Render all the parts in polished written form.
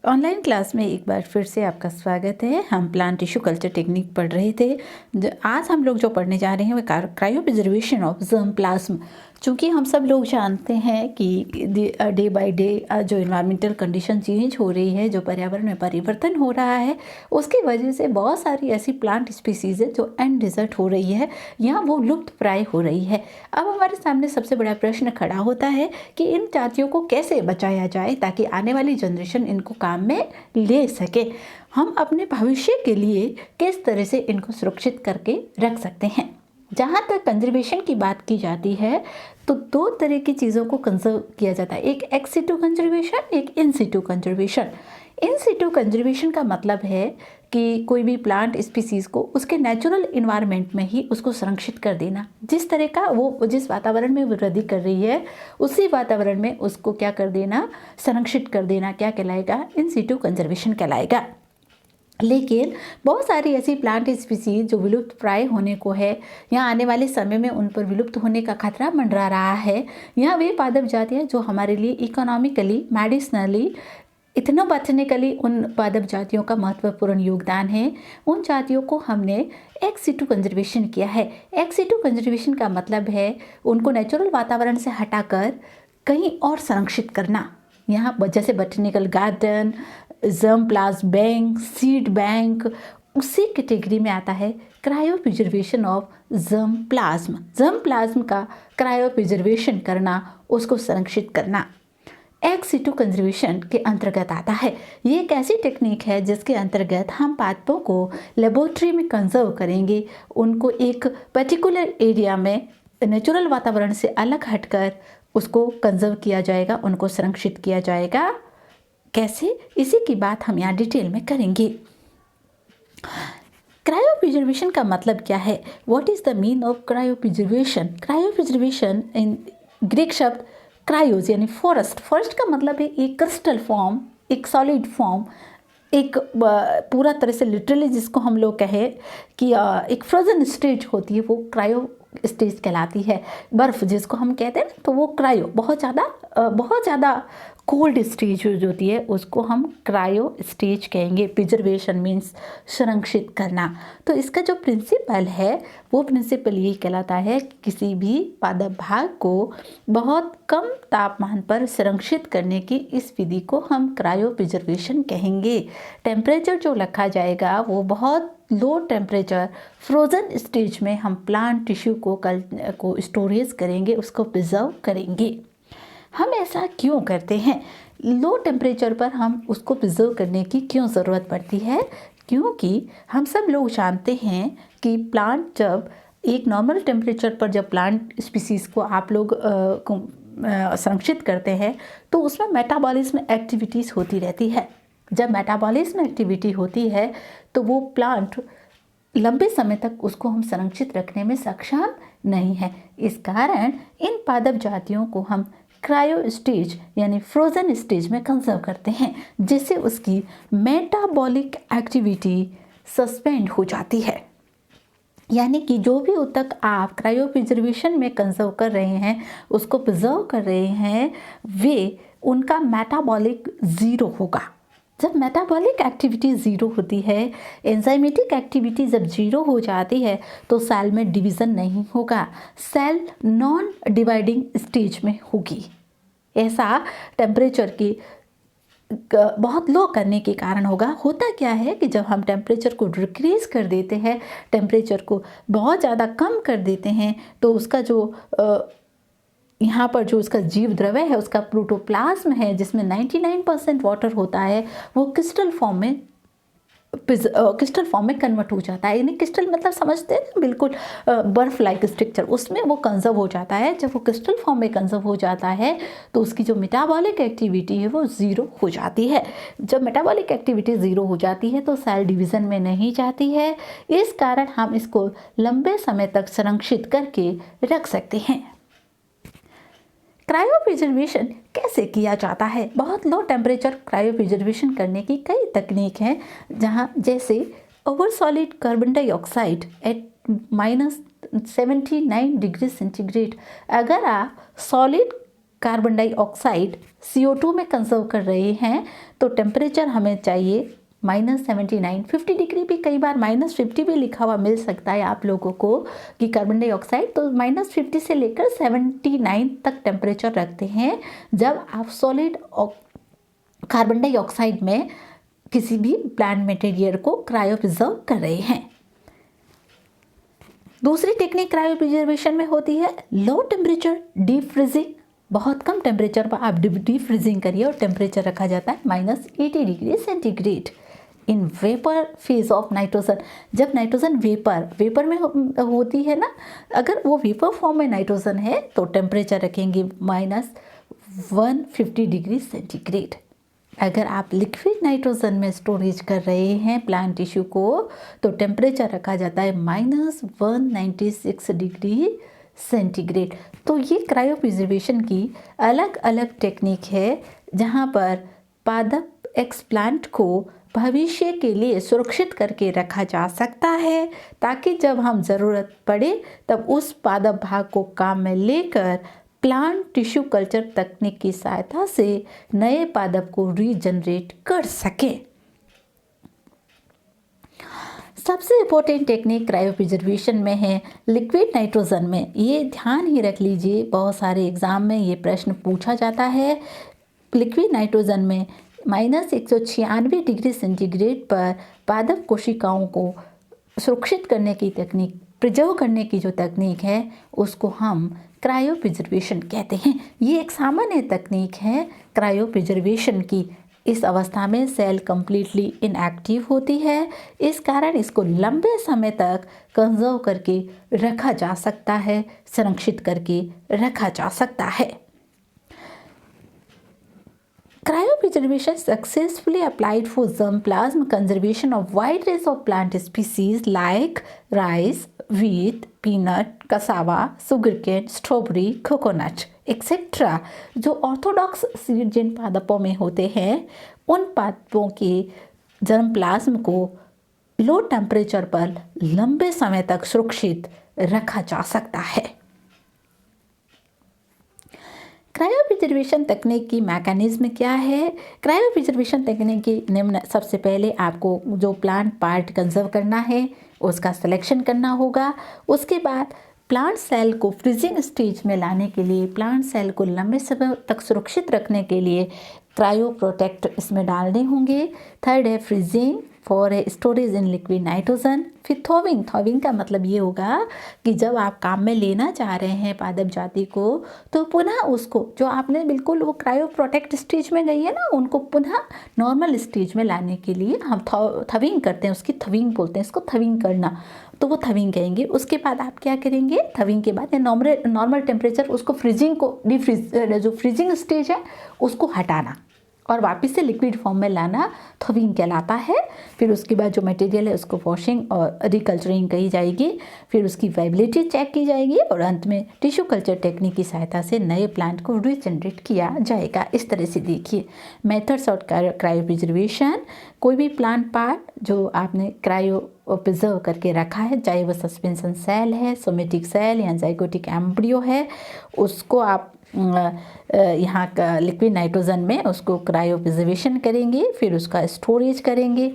Online class में एक बार फिर से आपका स्वागत है। हम प्लांट टिश्यू कल्चर टेक्निक पढ़ रहे थे। आज हम लोग जो पढ़ने जा रहे हैं वो cryo preservation of germ plasm. चूँकि हम सब लोग जानते हैं कि डे बाय डे जो इन्वायरमेंटल कंडीशन चेंज हो रही है, जो पर्यावरण में परिवर्तन हो रहा है, उसकी वजह से बहुत सारी ऐसी प्लांट स्पीसीज़ है जो एंडेजर्ट हो रही है या वो लुप्त प्राय हो रही है। अब हमारे सामने सबसे बड़ा प्रश्न खड़ा होता है कि इन जातियों को कैसे बचाया जाए ताकि आने वाली जनरेशन इनको काम में ले सके। हम अपने भविष्य के लिए किस तरह से इनको सुरक्षित करके रख सकते हैं। जहाँ तक कंजर्वेशन की बात की जाती है तो दो तरह की चीज़ों को कंजर्व किया जाता है, एक एक्स सिटू कंजर्वेशन, एक इन सिटू कंजर्वेशन। इन सिटू कंजर्वेशन का मतलब है कि कोई भी प्लांट स्पीसीज़ को उसके नेचुरल इन्वायरमेंट में ही उसको संरक्षित कर देना। जिस तरह का वो जिस वातावरण में वृद्धि कर रही है उसी वातावरण में उसको क्या कर देना, संरक्षित कर देना, क्या कहलाएगा, इन सिटू कंजर्वेशन कहलाएगा। लेकिन बहुत सारी ऐसी प्लांट स्पीसीज जो विलुप्त प्राय होने को है या आने वाले समय में उन पर विलुप्त होने का खतरा मंडरा रहा है, या वे पादप जातियाँ जो हमारे लिए इकोनॉमिकली, मेडिसिनली, इथनोबॉटनिकली उन पादप जातियों का महत्वपूर्ण योगदान है, उन जातियों को हमने एक्स सिटू कंजर्वेशन किया है। एक्स सिटू कंजर्वेशन का मतलब है उनको नेचुरल वातावरण से हटाकर कहीं और संरक्षित करना। यहाँ जैसे botanical garden, germ plasm bank, seed bank, उसी कैटेगरी में आता है cryo preservation of germ plasm. Germ plasm का क्रायो प्रिजर्वेशन करना, उसको संरक्षित करना एक्स सिटू कंजर्वेशन के अंतर्गत आता है। ये एक ऐसी टेक्निक है जिसके अंतर्गत हम पादपों को लेबोरेटरी में कंजर्व करेंगे, उनको एक पर्टिकुलर एरिया में नेचुरल वातावरण से अलग हटकर उसको कंजर्व किया जाएगा, उनको संरक्षित किया जाएगा। कैसे, इसी की बात हम यहाँ डिटेल में करेंगे। क्रायो प्रिजर्वेशन का मतलब क्या है? What is the mean of cryo preservation? Cryo preservation in Greek शब्द क्रायोज यानी फॉरेस्ट। फॉरेस्ट का मतलब है एक क्रिस्टल फॉर्म, एक सॉलिड फॉर्म, एक पूरा तरह से लिटरली जिसको हम लोग कहें कि एक फ्रोजन स्टेज होती है, वो क्रायो स्टेज कहलाती है। बर्फ़ जिसको हम कहते हैं तो वो क्रायो, बहुत ज़्यादा कोल्ड स्टेज जो होती है उसको हम क्रायो स्टेज कहेंगे। प्रिजर्वेशन मीन्स संरक्षित करना। तो इसका जो प्रिंसिपल है वो प्रिंसिपल ये कहलाता है कि किसी भी पादप भाग को बहुत कम तापमान पर संरक्षित करने की इस विधि को हम क्रायो प्रिजर्वेशन कहेंगे। टेम्परेचर जो रखा जाएगा वो बहुत लो टेम्परेचर फ्रोज़न स्टेज में हम प्लांट टिश्यू को स्टोरेज करेंगे, उसको प्रिजर्व करेंगे। हम ऐसा क्यों करते हैं? लो टेम्परेचर पर हम उसको प्रिजर्व करने की क्यों ज़रूरत पड़ती है? क्योंकि हम सब लोग जानते हैं कि प्लांट जब एक नॉर्मल टेम्परेचर पर जब प्लांट स्पीसीज़ को आप लोग संरक्षित करते हैं तो उसमें मेटाबॉलिज्म एक्टिविटीज़ होती रहती है। जब मेटाबॉलिज्म एक्टिविटी होती है तो वो प्लांट लंबे समय तक उसको हम संरक्षित रखने में सक्षम नहीं है। इस कारण इन पादप जातियों को हम क्रायो स्टेज यानी फ्रोज़न स्टेज में कंजर्व करते हैं, जिससे उसकी मेटाबॉलिक एक्टिविटी सस्पेंड हो जाती है। यानी कि जो भी ऊतक आप क्रायो प्रिजर्वेशन में कंजर्व कर रहे हैं, उसको प्रिजर्व कर रहे हैं, वे उनका मेटाबॉलिक ज़ीरो होगा। जब मेटाबॉलिक एक्टिविटी ज़ीरो होती है, एंजाइमेटिक एक्टिविटी जब ज़ीरो हो जाती है तो सेल में डिवीज़न नहीं होगा, सेल नॉन डिवाइडिंग स्टेज में होगी। ऐसा टेम्परेचर की बहुत लो करने के कारण होगा। होता क्या है कि जब हम टेम्परेचर को डिक्रीज कर देते हैं, टेम्परेचर को बहुत ज़्यादा कम कर देते हैं, तो उसका जो यहाँ पर जो उसका जीव द्रव्य है, उसका प्रोटोप्लाज्म है जिसमें 99% वाटर होता है, वो क्रिस्टल फॉर्म में कन्वर्ट हो जाता है। यानी क्रिस्टल मतलब समझते हैं ना, बिल्कुल बर्फ लाइक स्ट्रक्चर, उसमें वो कंजर्व हो जाता है। जब वो क्रिस्टल फॉर्म में कंजर्व हो जाता है तो उसकी जो मेटाबॉलिक एक्टिविटी है वो ज़ीरो हो जाती है। जब मेटाबॉलिक एक्टिविटी ज़ीरो हो जाती है तो सेल डिवीज़न में नहीं जाती है। इस कारण हम इसको लंबे समय तक संरक्षित करके रख सकते हैं। क्रायो प्रिजर्वेशन कैसे किया जाता है? बहुत लो टेम्परेचर क्रायो प्रिजर्वेशन करने की कई तकनीक हैं, जहाँ जैसे over solid carbon dioxide eight -79 degree centigrade. अगर आप सॉलिड कार्बन डाइऑक्साइड CO2 में कंजर्व कर रहे हैं तो टेम्परेचर हमें चाहिए -79, 50 डिग्री भी, कई बार -50 भी लिखा हुआ मिल सकता है आप लोगों को कि कार्बन डाइऑक्साइड, तो -50 से लेकर 79 तक टेम्परेचर रखते हैं जब आप सॉलिड कार्बन डाइऑक्साइड में किसी भी प्लांट मटेरियल को क्रायो प्रिजर्व कर रहे हैं। दूसरी टेक्निक क्रायो प्रिजर्वेशन में होती है लो टेम्परेचर डीप फ्रीजिंग। बहुत कम टेम्परेचर पर आप डीप फ्रीजिंग करिए और टेम्परेचर रखा जाता है -80 degree centigrade in vapour phase of nitrogen. जब नाइट्रोजन वेपर में होती है ना, अगर वो वेपर फॉर्म में नाइट्रोजन है तो टेम्परेचर रखेंगे -150 डिग्री सेंटीग्रेड। अगर आप लिक्विड नाइट्रोजन में स्टोरेज कर रहे हैं प्लांट टिश्यू को तो टेम्परेचर रखा जाता है -196 डिग्री सेंटीग्रेड। तो ये क्रायो प्रिजर्वेशन की अलग अलग टेक्निक है जहाँ पर पादप एक्सप्लांट को भविष्य के लिए सुरक्षित करके रखा जा सकता है ताकि जब हम ज़रूरत पड़े तब उस पादप भाग को काम में लेकर प्लांट टिश्यू कल्चर तकनीक की सहायता से नए पादप को रीजनरेट कर सके। सबसे इम्पोर्टेंट टेक्निक क्रायो प्रिजर्वेशन में है लिक्विड नाइट्रोजन में। ये ध्यान ही रख लीजिए, बहुत सारे एग्जाम में ये प्रश्न पूछा जाता है। लिक्विड नाइट्रोजन में -196 डिग्री सेंटीग्रेड पर पादप कोशिकाओं को सुरक्षित करने की तकनीक, प्रिजर्व करने की जो तकनीक है उसको हम क्रायो प्रिजर्वेशन कहते हैं। ये एक सामान्य तकनीक है क्रायो प्रिजर्वेशन की। इस अवस्था में सेल कंप्लीटली इनएक्टिव होती है, इस कारण इसको लंबे समय तक कंजर्व करके रखा जा सकता है, संरक्षित करके रखा जा सकता है। Cryopreservation successfully applied for germplasm conservation of wide range of plant species like rice, wheat, peanut, cassava, sugarcane, strawberry, coconut, etc. जो ऑर्थोडॉक्स सीड जिन पादपों में होते हैं उन पादपों के जर्मप्लाज्म को लो टेम्परेचर पर लंबे समय तक सुरक्षित रखा जा सकता है। क्रायो प्रिजर्वेशन तकनीक की मैकेनिज्म क्या है? क्रायो प्रिजर्वेशन तकनीक की निम्न, सबसे पहले आपको जो प्लांट पार्ट कंजर्व करना है उसका सिलेक्शन करना होगा। उसके बाद प्लांट सेल को फ्रीजिंग स्टेज में लाने के लिए, प्लांट सेल को लंबे समय तक सुरक्षित रखने के लिए क्रायो प्रोटेक्ट इसमें डालने होंगे। थर्ड है freezing for storage in liquid nitrogen. फिर थॉविंग का मतलब ये होगा कि जब आप काम में लेना चाह रहे हैं पादप जाति को तो पुनः उसको, जो आपने बिल्कुल वो क्रायो प्रोटेक्ट स्टेज में गई है ना, उनको पुनः नॉर्मल स्टेज में लाने के लिए हम थविंग करते हैं, उसकी थविंग बोलते हैं, इसको थविंग करना, तो वो थविंग कहेंगे। उसके बाद आप क्या करेंगे, थविंग के बाद नॉर्मल टेम्परेचर उसको फ्रीजिंग को जो फ्रीजिंग स्टेज है उसको हटाना और वापस से लिक्विड फॉर्म में लाना थविंग कहलाता है। फिर उसके बाद जो मटेरियल है उसको वॉशिंग और रिकल्चरिंग कही जाएगी। फिर उसकी वाइबिलिटी चेक की जाएगी और अंत में टिश्यू कल्चर टेक्निक की सहायता से नए प्लांट को रीजनरेट किया जाएगा। इस तरह से देखिए मेथड्स ऑफ क्रायो प्रिजर्वेशन। कोई भी प्लांट पार्ट जो आपने क्रायो प्रिजर्व करके रखा है, चाहे वो सस्पेंशन सेल है, सोमेटिक सेल या जाइगोटिक एम्ब्रियो है, उसको आप यहाँ का लिक्विड नाइट्रोजन में उसको क्रायो प्रिजर्वेशन करेंगे। फिर उसका स्टोरेज करेंगे।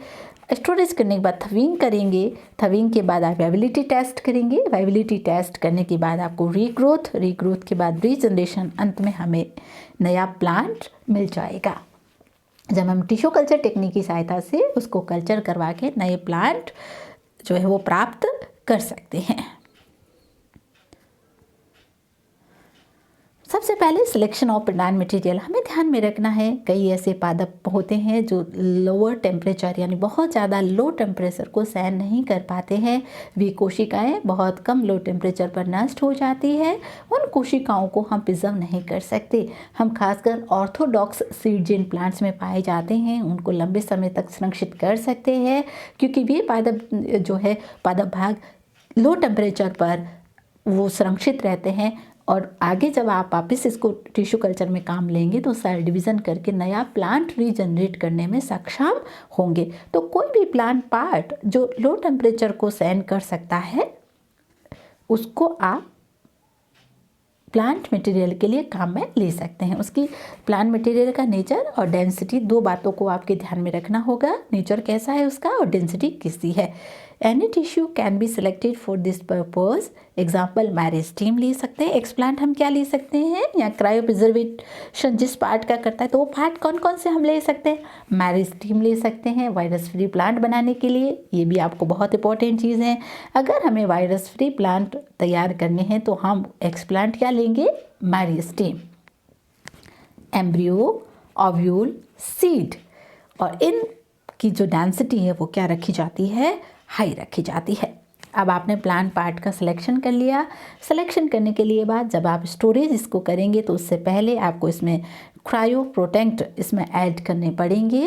स्टोरेज करने के बाद थविंग करेंगे। थविंग के बाद आप वाइबिलिटी टेस्ट करेंगे। वाइबिलिटी टेस्ट करने के बाद आपको रीग्रोथ के बाद रीजनरेशन, अंत में हमें नया प्लांट मिल जाएगा जब हम टिश्यू कल्चर टेक्निक की सहायता से उसको कल्चर करवा के नए प्लांट जो है वो प्राप्त कर सकते हैं। सबसे पहले सिलेक्शन ऑफ प्लांट मटेरियल हमें ध्यान में रखना है। कई ऐसे पादप होते हैं जो लोअर टेम्परेचर यानी बहुत ज़्यादा लो टेम्परेचर को सहन नहीं कर पाते हैं। वे कोशिकाएं बहुत कम लो टेम्परेचर पर नष्ट हो जाती है। उन कोशिकाओं को हम प्रिजर्व नहीं कर सकते। हम खासकर ऑर्थोडॉक्स सीड जिन प्लांट्स में पाए जाते हैं उनको लंबे समय तक संरक्षित कर सकते हैं क्योंकि वे पादप जो है पादप भाग लो टेम्परेचर पर वो संरक्षित रहते हैं और आगे जब आप वापस इसको टिश्यू कल्चर में काम लेंगे तो सेल डिवीज़न करके नया प्लांट रीजनरेट करने में सक्षम होंगे। तो कोई भी प्लांट पार्ट जो लो टेम्परेचर को सहन कर सकता है उसको आप प्लांट मटेरियल के लिए काम में ले सकते हैं। उसकी प्लांट मटेरियल का नेचर और डेंसिटी, दो बातों को आपके ध्यान में रखना होगा। नेचर कैसा है उसका और डेंसिटी किसकी है। Any tissue can be selected for this purpose. Example meristem ले सकते हैं। एक्सप्लांट हम क्या ले सकते हैं, या क्रायो प्रिजर्वेशन जिस पार्ट का करता है, तो वो पार्ट कौन कौन से हम ले सकते हैं। मेरिस्टीम ले सकते हैं वायरस फ्री प्लांट बनाने के लिए, ये भी आपको बहुत इंपॉर्टेंट चीज़ है। अगर हमें वायरस फ्री प्लांट तैयार करने हैं तो हम एक्सप्लांट क्या लेंगे, मेरिस्टीम। एम्ब्रियो, ओव्यूल, सीड, और इन की जो डेंसिटी है वो क्या रखी जाती है, हाई रखी जाती है। अब आपने प्लांट पार्ट का सिलेक्शन कर लिया। सिलेक्शन करने के लिए बाद जब आप स्टोरेज इसको करेंगे तो उससे पहले आपको इसमें क्रायो प्रोटेक्ट इसमें ऐड करने पड़ेंगे,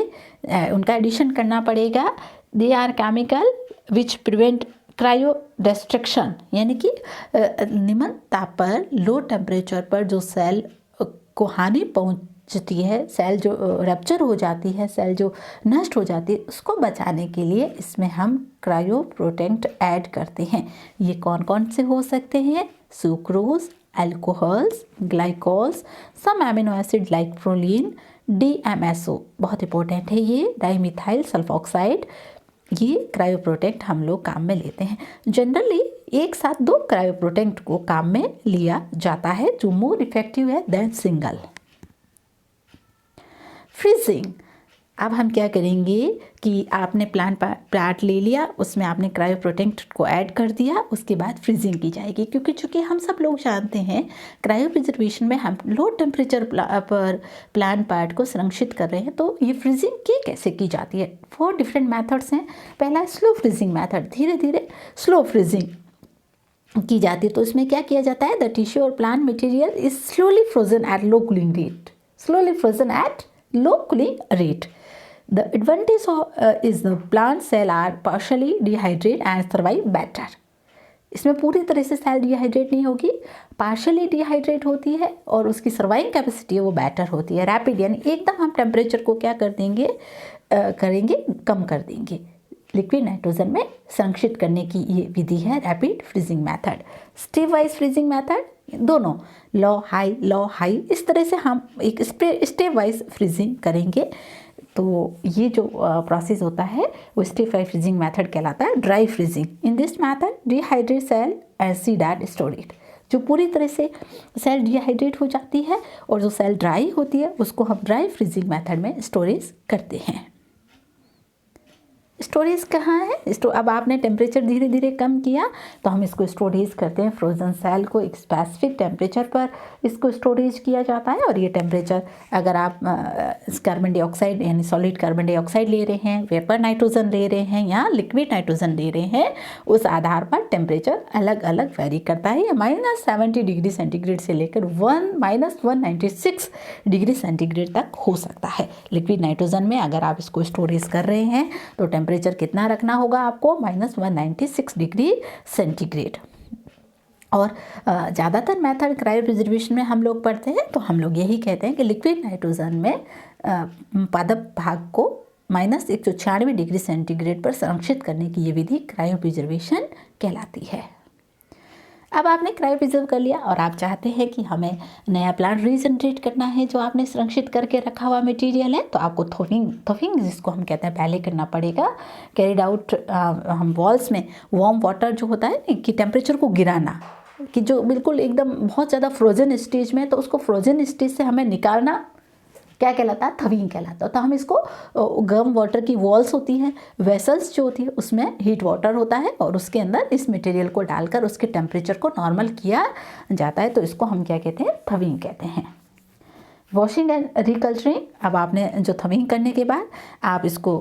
उनका एडिशन करना पड़ेगा। They are chemical which prevent cryo destruction, यानी कि निम्न ताप पर, लो टेम्परेचर पर जो सेल को हानि पहुंचती है, सेल जो रप्चर हो जाती है, सेल जो नष्ट हो जाती है, उसको बचाने के लिए इसमें हम क्रायो प्रोटेक्ट ऐड करते हैं। ये कौन कौन से हो सकते हैं, sucrose, alcohols, glycols, some amino acid like proline, DMSO बहुत इंपॉर्टेंट है ये, डाइमिथाइल सल्फोक्साइड। ये क्रायो प्रोटेक्ट हम लोग काम में लेते हैं। जनरली एक साथ 2 क्रायो प्रोटेक्ट को काम में लिया जाता है जो मोर इफेक्टिव है देन सिंगल। फ्रीजिंग, अब हम क्या करेंगे कि आपने प्लांट ले लिया, उसमें आपने क्रायो प्रोटेक्ट को ऐड कर दिया, उसके बाद फ्रीजिंग की जाएगी। क्योंकि चूँकि हम सब लोग जानते हैं क्रायो प्रिजर्वेशन में हम लो टेम्परेचर पर प्लांट पार्ट को संरक्षित कर रहे हैं, तो ये फ्रीजिंग की कैसे की जाती है। 4 डिफरेंट मेथड्स हैं। पहला है स्लो फ्रीजिंग मेथड, धीरे धीरे स्लो फ्रीजिंग की जाती है। तो इसमें क्या किया जाता है, द टिश्यू और plant material is slowly frozen at low cooling rate, slowly frozen at low cooling rate. The advantage is the plant cell are partially dehydrated and survive better. इसमें पूरी तरह से सेल डिहाइड्रेट नहीं होगी, partially dehydrate होती है और उसकी सर्वाइविंग कैपेसिटी है वो बेटर होती है। रैपिड यानी एकदम हम टेम्परेचर को क्या कर देंगे, करेंगे, कम कर देंगे। लिक्विड नाइट्रोजन में संरक्षित करने की ये विधि है rapid freezing method. Step wise freezing method, दोनों लो हाई, इस तरह से हम एक स्टेप वाइज फ्रीजिंग करेंगे। तो ये जो प्रोसेस होता है वो स्टेप वाइज फ्रीजिंग मेथड कहलाता है। Dry freezing, in this method dehydrate cell and seed are stored, जो पूरी तरह से सेल डिहाइड्रेट हो जाती है और जो सेल ड्राई होती है उसको हम ड्राई फ्रीजिंग मेथड में स्टोरेज करते हैं। स्टोरेज कहाँ है, अब आपने टेम्परेचर धीरे धीरे कम किया तो हम इसको स्टोरेज करते हैं। फ्रोजन सेल को एक स्पेसिफिक टेम्परेचर पर इसको स्टोरेज किया जाता है और ये टेम्परेचर अगर आप कार्बन डाइऑक्साइड यानी सॉलिड कार्बन डाइऑक्साइड ले रहे हैं, वेपर नाइट्रोजन ले रहे हैं या लिक्विड नाइट्रोजन ले रहे हैं, उस आधार पर टेम्परेचर अलग अलग वेरी करता है। -70 डिग्री सेंटीग्रेड से लेकर -196 डिग्री सेंटीग्रेड तक हो सकता है। लिक्विड नाइट्रोजन में अगर आप इसको स्टोरेज कर रहे हैं तो टेम्परेचर कितना रखना होगा आपको, -196 डिग्री सेंटीग्रेड। और ज़्यादातर मेथड क्रायो प्रिजर्वेशन में हम लोग पढ़ते हैं तो हम लोग यही कहते हैं कि लिक्विड नाइट्रोजन में पादप भाग को -196 डिग्री सेंटीग्रेड पर संरक्षित करने की ये विधि क्रायो प्रिजर्वेशन कहलाती है। अब आपने क्रायो प्रिजर्व कर लिया और आप चाहते हैं कि हमें नया प्लांट रीजनरेट करना है जो आपने संरक्षित करके रखा हुआ मटेरियल है, तो आपको थोविंग जिसको हम कहते हैं पहले करना पड़ेगा। कैरिड आउट, हम वॉल्स में वार्म वाटर जो होता है कि टेम्परेचर को गिराना, कि जो बिल्कुल एकदम बहुत ज़्यादा फ्रोजन स्टेज में, तो उसको फ्रोजन स्टेज से हमें निकालना क्या कहलाता है, थविंग कहलाता है। तो हम इसको गर्म वाटर की वॉल्स होती हैं, वेसल्स जो होती है उसमें हीट वाटर होता है और उसके अंदर इस मटेरियल को डालकर उसके टेम्परेचर को नॉर्मल किया जाता है, तो इसको हम क्या कहते हैं, थविंग कहते हैं। वॉशिंग एंड रिकल्चरिंग, अब आपने जो थविंग करने के बाद आप इसको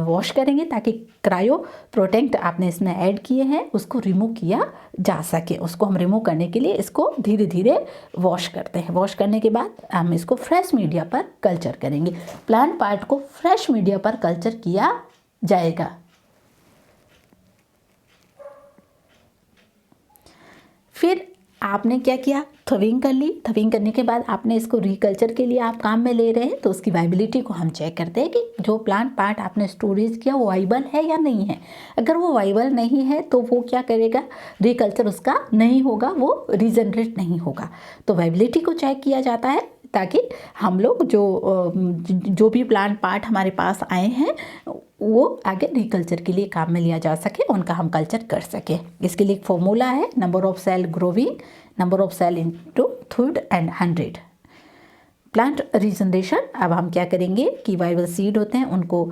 वॉश करेंगे ताकि क्रायो प्रोटेक्ट आपने इसमें ऐड किए हैं उसको रिमूव किया जा सके। उसको हम रिमूव करने के लिए इसको धीरे धीरे वॉश करते हैं। वॉश करने के बाद हम इसको फ्रेश मीडिया पर कल्चर करेंगे। प्लांट पार्ट को फ्रेश मीडिया पर कल्चर किया जाएगा। फिर आपने क्या किया, थविंग कर ली। थविंग करने के बाद आपने इसको रिकल्चर के लिए आप काम में ले रहे हैं, तो उसकी वाइबिलिटी को हम चेक करते हैं कि जो प्लांट पार्ट आपने स्टोरेज किया वो वाइबल है या नहीं है। अगर वो वाइबल नहीं है तो वो क्या करेगा, रिकल्चर उसका नहीं होगा, वो रीजनरेट नहीं होगा। तो वाइबिलिटी को चेक किया जाता है ताकि हम लोग जो भी प्लांट पार्ट हमारे पास आए हैं वो आगे रिकल्चर के लिए काम में लिया जा सके, उनका हम कल्चर कर सके। इसके लिए एक फॉर्मूला है, number of cell growing, number of cell into 100 and 100। Plant regeneration, अब हम क्या करेंगे कि वाइबल सीड होते हैं उनको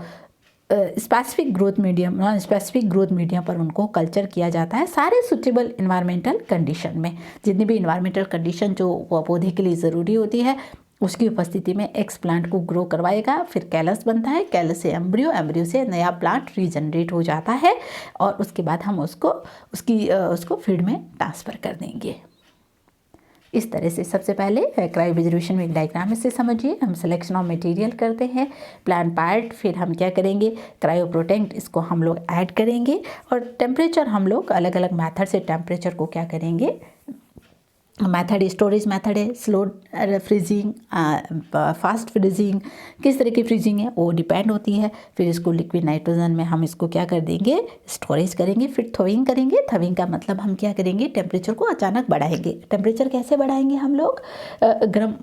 specific growth medium, non specific growth medium पर उनको कल्चर किया जाता है सारे सुटेबल इन्वायरमेंटल कंडीशन में। जितनी भी इन्वायरमेंटल कंडीशन जो पौधे के लिए ज़रूरी होती है उसकी उपस्थिति में एक्स प्लांट को ग्रो करवाएगा। फिर कैलस बनता है, कैलस से एम्ब्रियो, एम्ब्रियो से नया प्लांट रीजनरेट हो जाता है और उसके बाद हम उसको फील्ड में ट्रांसफ़र कर देंगे। इस तरह से सबसे पहले क्रायोप्रिजर्वेशन में एक डायग्राम से समझिए। हम सिलेक्शन ऑफ मटेरियल करते हैं, प्लांट पार्ट, फिर हम क्या करेंगे, क्रायो प्रोटेक्ट, इसको हम लोग ऐड करेंगे और टेम्परेचर हम लोग अलग अलग मेथड से टेम्परेचर को क्या करेंगे, मेथड स्टोरेज मेथड है, स्लो फ्रीजिंग, फास्ट फ्रीजिंग, किस तरह की फ्रीजिंग है वो डिपेंड होती है। फिर इसको लिक्विड नाइट्रोजन में हम इसको क्या कर देंगे, स्टोरेज करेंगे। फिर थोइंग करेंगे। थोइंग का मतलब हम क्या करेंगे, टेम्परेचर को अचानक बढ़ाएंगे। टेम्परेचर कैसे बढ़ाएंगे हम लोग, गर्म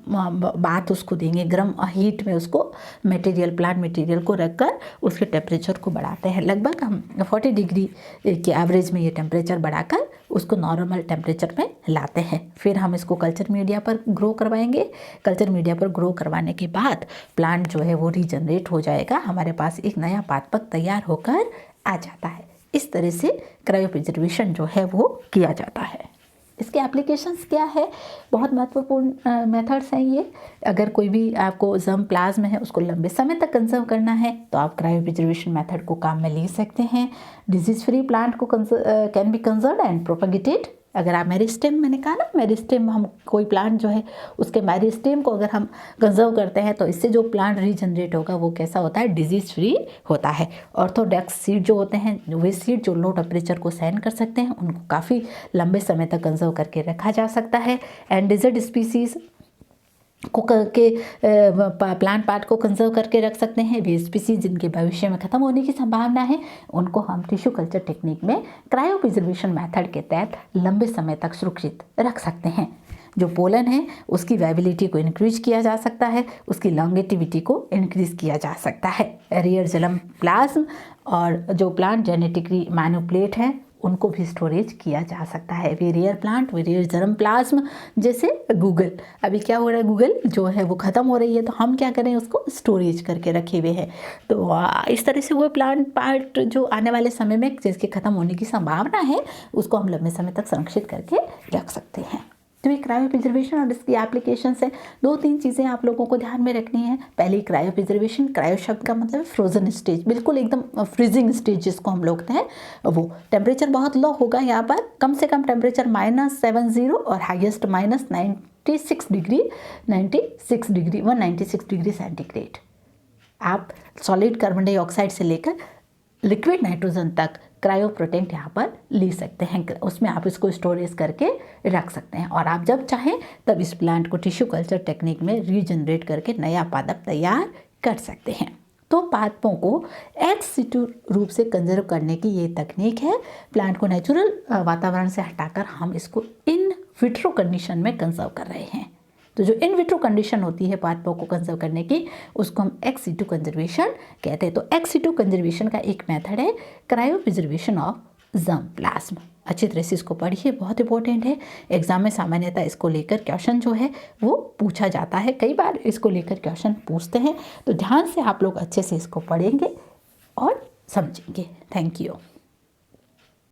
बात उसको देंगे, गर्म हीट में उसको मटेरियल, प्लांट मटेरियल को रखकर उसके टेम्परेचर को बढ़ाते हैं। लगभग हम 40 डिग्री के एवरेज में ये टेम्परेचर बढ़ाकर उसको नॉर्मल टेम्परेचर में लाते हैं। फिर हम इसको कल्चर मीडिया पर ग्रो करवाएंगे। कल्चर मीडिया पर ग्रो करवाने के बाद प्लांट जो है वो रीजनरेट हो जाएगा, हमारे पास एक नया पादप तैयार होकर आ जाता है। इस तरह से क्रायोप्रिजर्वेशन जो है वो किया जाता है। इसके एप्लीकेशंस क्या है, बहुत महत्वपूर्ण मेथड्स हैं ये। अगर कोई भी आपको जर्म प्लाज्म है उसको लंबे समय तक कंजर्व करना है तो आप क्रायोप्रिजर्वेशन मेथड को काम में ले सकते हैं। डिजीज फ्री प्लांट को can be conserve and propagated. अगर आप मेरिस्टेम, मैंने कहा ना मेरिस्टेम, हम कोई प्लांट जो है उसके मेरिस्टेम को अगर हम कंजर्व करते हैं तो इससे जो प्लांट रीजनरेट होगा वो कैसा होता है, डिजीज फ्री होता है। ऑर्थोडॉक्स सीड जो होते हैं, वे सीड जो लो टेम्परेचर को सहन कर सकते हैं, उनको काफ़ी लंबे समय तक कंजर्व करके रखा जा सकता है। एंडेजर्ड स्पीसीज़ को करके प्लांट पार्ट को कंजर्व करके रख सकते हैं। वे स्पीसीज जिनके भविष्य में ख़त्म होने की संभावना है उनको हम टिश्यू कल्चर टेक्निक में क्रायोप्रिजर्वेशन मेथड के तहत लंबे समय तक सुरक्षित रख सकते हैं। जो पोलन है उसकी वाइबिलिटी को इंक्रीज किया जा सकता है, उसकी लॉन्गेटिविटी को इंक्रीज किया जा सकता है। रेयर जर्म प्लाज्म और जो प्लांट जेनेटिकली मैनिपुलेट हैं उनको भी स्टोरेज किया जा सकता है। वे रेयर प्लांट, वे रेयर जर्म प्लाज्म, जैसे गूगल, अभी क्या हो रहा है, गूगल जो है वो ख़त्म हो रही है तो हम क्या करें, उसको स्टोरेज करके रखे हुए हैं। तो इस तरह से वो प्लांट पार्ट जो आने वाले समय में जिसके ख़त्म होने की संभावना है उसको हम लंबे समय तक संरक्षित करके रख सकते हैं। तो ये क्रायोप्रिजर्वेशन और इसकी एप्लीकेशंस है। 2-3 चीज़ें आप लोगों को ध्यान में रखनी है। पहले क्रायोप्रिजर्वेशन, क्रायो शब्द का मतलब फ्रोजन स्टेज, बिल्कुल एकदम फ्रीजिंग स्टेज जिसको हम लोग कहते हैं, वो टेम्परेचर बहुत लो होगा। यहाँ पर कम से कम टेम्परेचर -70 और हाईएस्ट -96 डिग्री 196 डिग्री सेंटीग्रेड। आप सॉलिड कार्बन डाइऑक्साइड से लेकर लिक्विड नाइट्रोजन तक क्रायो प्रोटेक्ट यहाँ पर ले सकते हैं। उसमें आप इसको स्टोरेज करके रख सकते हैं और आप जब चाहें तब इस प्लांट को टिश्यू कल्चर टेक्निक में रीजनरेट करके नया पादप तैयार कर सकते हैं। तो पादपों को ex situ रूप से कंजर्व करने की ये तकनीक है। प्लांट को नेचुरल वातावरण से हटाकर हम इसको इन विट्रो कंडीशन में कंजर्व कर रहे हैं। तो जो इन विट्रो कंडीशन होती है पादपों को कंजर्व करने की उसको हम एक्स सिटू कंजर्वेशन कहते हैं। तो एक्स सिटू कंजर्वेशन का एक मेथड है क्रायोप्रिजर्वेशन ऑफ जर्म प्लाज्म। अच्छी तरह से इसको पढ़िए, बहुत इंपॉर्टेंट है। एग्जाम में सामान्यतः इसको लेकर क्वेश्चन जो है वो पूछा जाता है, कई बार इसको लेकर क्वेश्चन पूछते हैं। तो ध्यान से आप लोग अच्छे से इसको पढ़ेंगे और समझेंगे। Thank you.